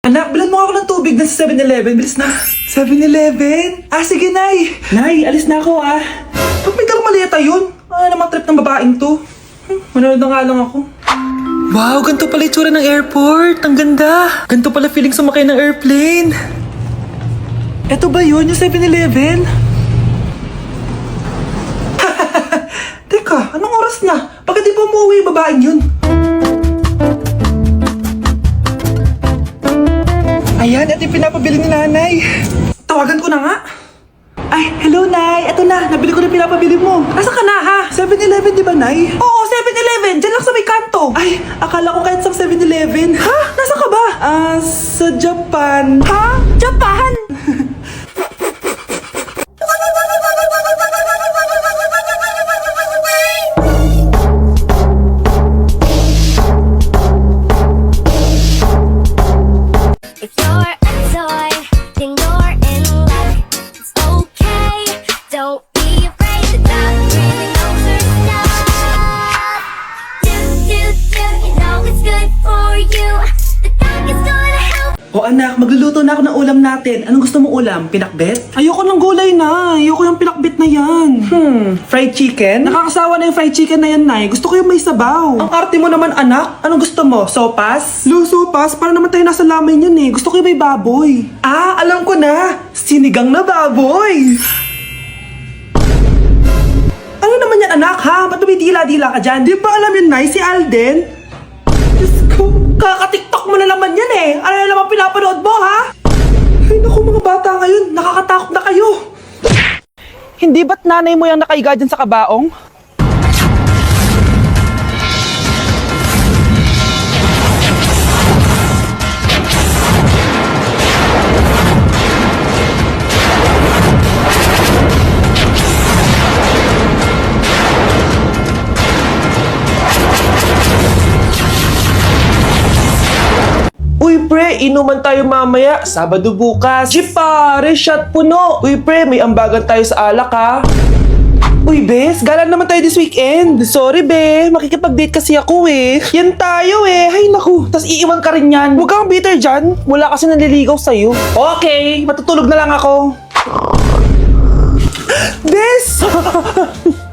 Anak, bilan mo ako ng tubig na sa 7-Eleven. Bilis na. 7-Eleven? Ah, sige, Nay. Nay, alis na ako, ah. Ba't may dalang maleta yun? Ah, naman trip ng babaeng to. Manonood na nga lang ako. Wow, ganito pala itsura ng airport. Ang ganda. Ganito pala feeling sumakay ng airplane. Eto ba yun, yung 7-Eleven? Teka, anong oras na? Bakit di pa umuwi yung babaeng yun? Ayan, ito yung pinapabili ni nanay. Tawagan ko na nga. Ay, hello, Nay. Eto na, nabili ko na pinapabili mo. Nasaan ka na, ha? 7-Eleven, di ba, Nay? Oo, 7-Eleven. Diyan lang sa may kanto. Ay, akala ko kahit sa 7-Eleven. Ha? Nasaan ka ba? Sa Japan. Ha? Japan? If you're a toy, then you're in luck. It's okay, don't be afraid to God really knows her stuff. You know it's good for you. The dog is gonna help. O anak, magluluto na ako ng ulam natin. Anong gusto mong ulam? Pinakbet? Ayoko ng gulay na. Ayoko yung pinakbet na yan. Fried chicken? Nakakasawa na yung fried chicken na yan, Nay. Gusto ko yung may sabaw. Ang arte mo naman, anak. Anong gusto mo? Sopas? Sopas? Para naman tayo nasa lamay yan eh. Gusto ko yung may baboy. Ah, alam ko na. Sinigang na baboy. Ano naman yan, anak, ha? Ba't dumidila-dila ka dyan? Di ba alam yun, Nay? Si Alden? Diyos ko, kaka-tiktok mo na naman yan eh. Ano na naman pinapanood mo, ha? Ay, naku, mga bata ngayon. Nakakatakot na kayo. Hindi ba't nanay mo yung nakaiga dyan sa kabaong? Uy pre, inuman tayo mamaya. Sabado bukas. Jeep pare, shot puno. Uy pre, may ambagan tayo sa alak ha. Uy bes, gala naman tayo this weekend. Sorry be, makikipag-date kasi ako eh. Yan tayo eh. Ay naku, tas iiwan ka rin yan. Huwag kang bitter dyan. Wala kasi nanliligaw sa'yo. Okay, matutulog na lang ako. Bes!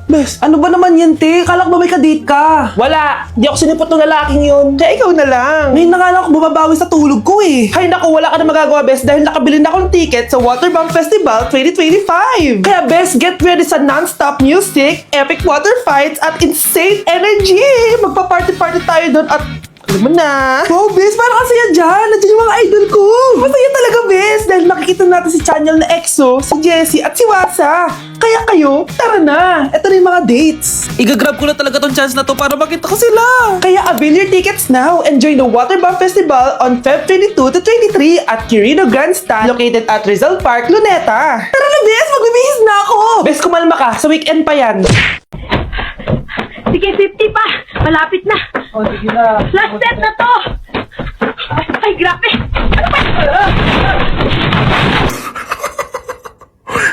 Bes, ano ba naman yan, te? Kala ko ba may ka-date ka? Wala! Di ako sinipot ng lalaking yun. Kaya ikaw na lang. Ngayon na nga lang ako bumabawi sa tulog ko eh. Hay naku, wala ka na magagawa, Bes, dahil nakabili na ako ng ticket sa Waterbomb Festival 2025. Kaya, Bes, get ready sa non-stop music, epic water fights, at insane energy. Magpa-party-party tayo doon at alam mo na. Wow, Bes, parang kasi yan dyan. Nandiyan yung mga idol ko. Masaya talaga, Bes. Dahil makikita natin si Channel na EXO, si Jessie, at si Wasa. Kaya kayo, tara na. Ito na yung mga dates. Igagrab ko na talaga tong chance na to para makita ko sila. Kaya avail your tickets now and join the Waterbomb Festival on Feb 22 to 23 at Quirino Grandstand located at Rizal Park, Luneta. Tara na, Bes. Magbibihis na ako. Bes, kumalma ka. Sa weekend pa yan. Sige, 50 pa. Malapit na. Oh, sige na. Last set na to. Ay, grabe. Ano ba?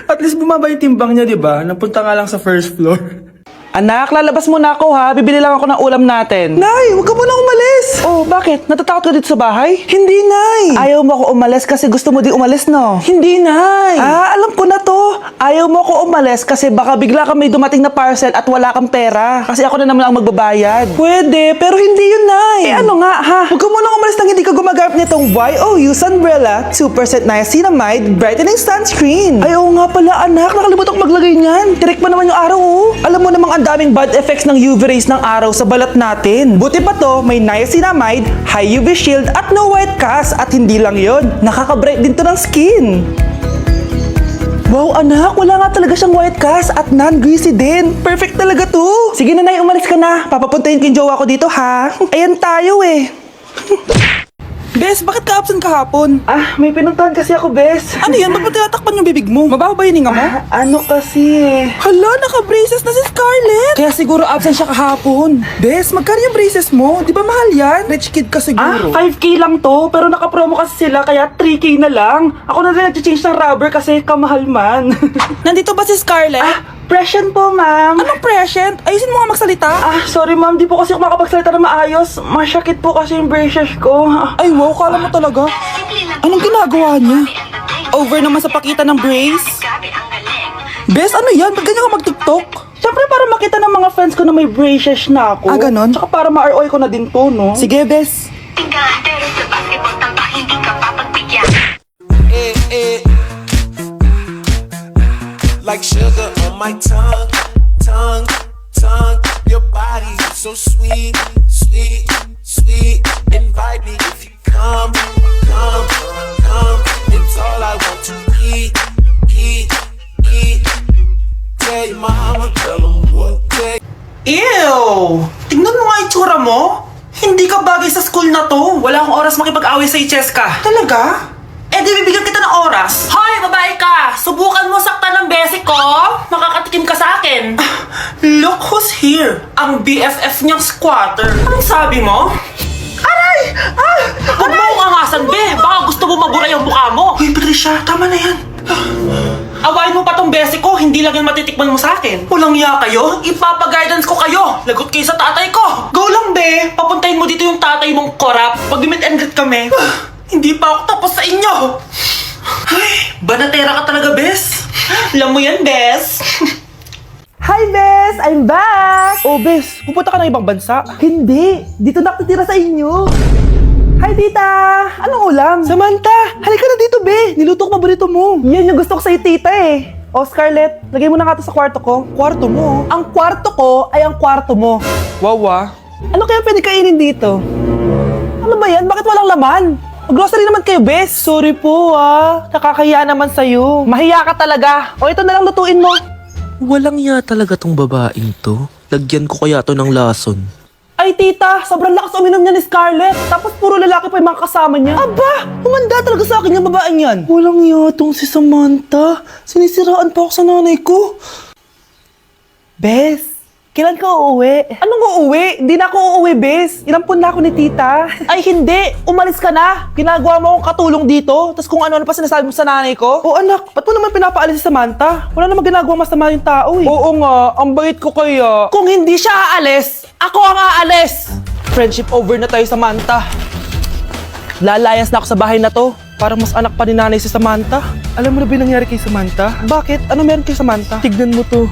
At least bumaba yung timbang niya, di ba? Napunta nga lang sa first floor. Anak, lalabas muna ako ha. Bibili lang ako ng ulam natin. Nay, huwag ka muna umalis. Oh, bakit? Natatakot ka dito sa bahay? Hindi, Nay. Ayaw mo ako umalis kasi gusto mo di umalis, no? Hindi, Nay. Ah, alam ko na to. Ayaw mo ako umalis kasi baka bigla ka may dumating na parcel at wala kang pera. Kasi ako na naman ang magbabayad. Pwede, pero hindi yun, Nay. Eh ano nga, ha? Huwag ka muna umalis nang hindi ka gumagamit nitong YOU Sunbrella 2% Niacinamide Brightening Sunscreen. Ay, oo nga pala, anak. Nakalimutan ko maglagay niyan. Direct pa naman yung araw, oh. Alam mo namang daming bad effects ng UV rays ng araw sa balat natin. Buti pa to, may niacinamide, high UV shield at no white cast. At hindi lang yon, nakaka-bright din to ng skin. Wow, anak, wala nga talaga siyang white cast at non-greasy din. Perfect talaga to. Sige na, Nay, umalis ka na. Papapuntahin ko yung jowa ko dito, ha? Ayan tayo eh. Bes, bakit ka absent kahapon? Ah, may pinuntahan kasi ako, Bes. Ano yan? Ba't mo tinatakpan yung bibig mo? Mabaho ba yung hinga mo? Ano kasi? Hala, naka-braces na si Scarlett. Kaya siguro absent siya kahapon. Bes, magkano yung braces mo? Di ba mahal yan? Rich kid ka siguro. 5K lang to, pero naka-promo kasi sila, kaya 3K na lang. Ako na rin nag-change ng rubber kasi kamahal man. Nandito ba si Scarlett? Present po, ma'am. Anong present? Ayusin mo nga magsalita. Sorry ma'am, di po kasi ako makapagsalita na maayos. Masyakit po kasi yung braces ko. Ay wow, kala mo talaga. Anong ginagawa niya? Over naman sa pakita ng brace. Bes, ano yan? Ba't ganyan ka mag-tiktok? Siyempre para makita ng mga friends ko na may braces na ako. Ganon? Tsaka para ma-ROI ko na din to, no? Sige, Bes. Tingnan, pero sa basketball tamba, hindi ka papagbigyan. Like sugar on my tongue, tongue, tongue. Your body is so sweet, sweet, sweet. Invite me if you come, come, come. It's all I want to eat, eat, eat. Tell your mama, tell them what they. Ew! Tingnan mo nga itsura mo. Hindi ka bagay sa school na to. Wala akong oras makipag-away sa Cheska. Talaga? Eh di bibigyan kita ng oras. Hoy, babae ka! Subukan mo saktan ng basic ko. Makakatikim ka sa akin. Look who's here. Ang BFF niyang squatter. Anong sabi mo? Aray! Huwag mo akong angasan, be. Baka gusto mo mabura yung mukha mo. Hoy, Patricia, tama na yan. Awayin mo pa tong basic ko, hindi lang yan matitikman mo sa akin. Walang iya kayo, ipapa-guidance ko kayo. Lagot kayo sa tatay ko. Go lang, be. Papuntahin mo dito yung tatay mong korap. Pag meet and greet kami. Hindi pa ako tapos sa inyo. Ay, banatera ka talaga, Bes. Alam mo yan, Bes. Hi, Bes! I'm back! Oh, Bes, pupunta ka ng ibang bansa? Hindi, dito nakatira sa inyo. Hi, tita! Anong ulam? Samantha, halika na dito, Be. Niluto ko paborito mo. Yan yung gusto ko sa'yo, tita eh. Oh, Scarlett, lagay mo na nga to sa kwarto ko. Kwarto mo? Ang kwarto ko ay ang kwarto mo. Wawa. Ano kaya pwede kainin dito? Ano ba yan? Bakit walang laman? Grocery naman kayo, Bes. Sorry po, nakakahiya naman sa'yo. Mahiya ka talaga. O ito na lang lutuin mo. Walang ya talaga tong babaeng to. Lagyan ko kaya to ng lason. Ay, tita, sobrang lakas uminom niya ni Scarlett. Tapos puro lalaki pa yung mga kasama niya. Aba, humanda talaga sa akin yung babaeng yan. Walang yatong si Samantha. Sinisiraan pa ako sa nanay ko. Bes, kailan ka uuwi? Anong uuwi? Hindi na ako uuwi, Bes. Inampun na ako ni tita. Ay, hindi. Umalis ka na. Ginagawa mo akong katulong dito. Tapos kung ano-ano pa sinasabi mo sa nanay ko. Oh, anak, ba't mo naman pinapaalis si Samantha? Wala naman ginagawa masama yung tao eh. Oo nga, ang bait ko kaya. Kung hindi siya aalis, ako ang aalis. Friendship over na tayo, Samantha. Lalayas na ako sa bahay na to. Parang mas anak pa ni nanay si Samantha. Alam mo na ba yung nangyari kay Samantha? Bakit? Ano meron kay Samantha? Tignan mo to.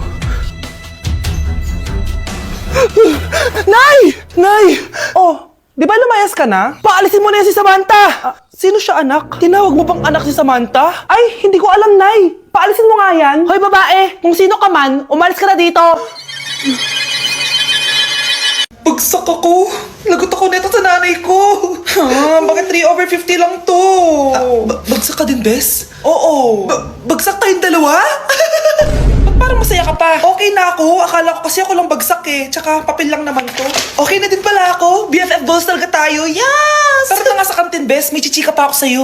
Nay! Nay! Oh, di ba lumayas ka na? Paalisin mo na yan si Samantha! Sino siya, anak? Tinawag mo bang anak si Samantha? Ay, hindi ko alam, Nay. Paalisin mo nga yan. Hoy, babae! Kung sino ka man, umalis ka na dito! Bagsak ako! Lagot ako neto sa nanay ko! Bakit 3/50 lang to? Bagsak ka din, Bes? Oo! Bagsak tayong dalawa? Ba't parang masaya ka pa? Okay na ako. Akala ko kasi ako lang bagsak eh. Tsaka papel lang naman to. Okay na din pala ako. BFF goals talaga tayo. Yes! Tara na nga sa kantin, Bes. May chichika pa ako sa'yo.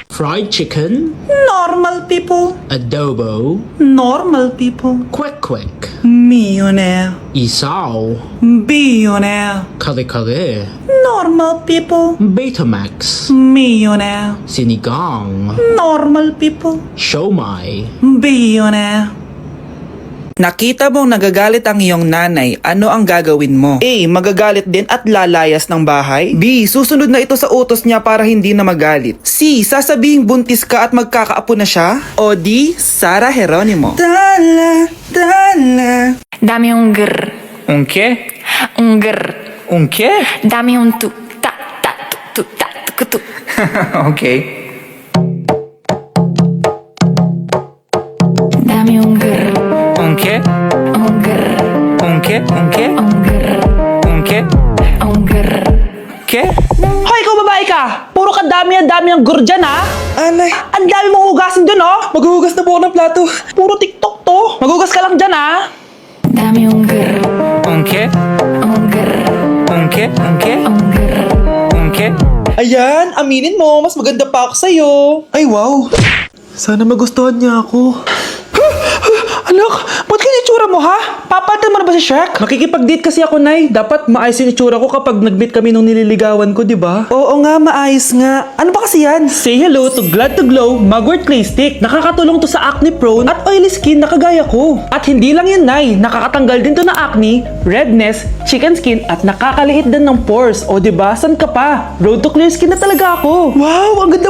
Fried chicken, Normal people. adobo, Normal people. quick quick, Millionaire. isaw, Billionaire. kare kare, Normal people. Betamax, Millionaire. sinigang, Normal people. siomai, Billionaire. Nakita mong nagagalit ang iyong nanay, ano ang gagawin mo? A. Magagalit din at lalayas ng bahay. B. Susunod na ito sa utos niya para hindi na magalit. C. Sasabihing buntis ka at magkakaapo na siya. O D. Sara Geronimo. Dala, dala. Dame un grr, Un qué? un grr. Un qué? Dame un tu, ta, tu, ta, tu. Okay. Dame un grr, Un qué? un grr, Un qué? Un qué? un grr, Un qué? un grr. Ke? Hoy, ikaw babae ka! Puro ka dami ang gur dyan, ha? Anay. Ang dami mong hugasin dun, oh! Maghuhugas na po ako ng plato. Puro TikTok to. Maghugas ka lang dyan, ha? Dame un grr, Un qué? un grr, Un qué? Un qué? un grr. Un qué? Ayan, aminin mo. Mas maganda pa ako sa'yo. Ay, wow. Sana magustuhan niya ako. Anak, ba't ganyan itsura mo, ha? Papalitan mo na ba si Shrek? Makikipag-date kasi ako, Nay. Dapat maayos yung itsura ko kapag nag-meet kami nung nililigawan ko, di ba? Oo nga, maayos nga. Ano ba kasi yan? Say hello to Glad to Glow Mugwort Clay Stick. Nakakatulong to sa acne-prone at oily skin na kagaya ko. At hindi lang yan, Nay. Nakakatanggal din to ng acne, redness, chicken skin, at nakakaliit din ng pores. O, di ba? San ka pa? Road to clear skin na talaga ako. Wow, ang ganda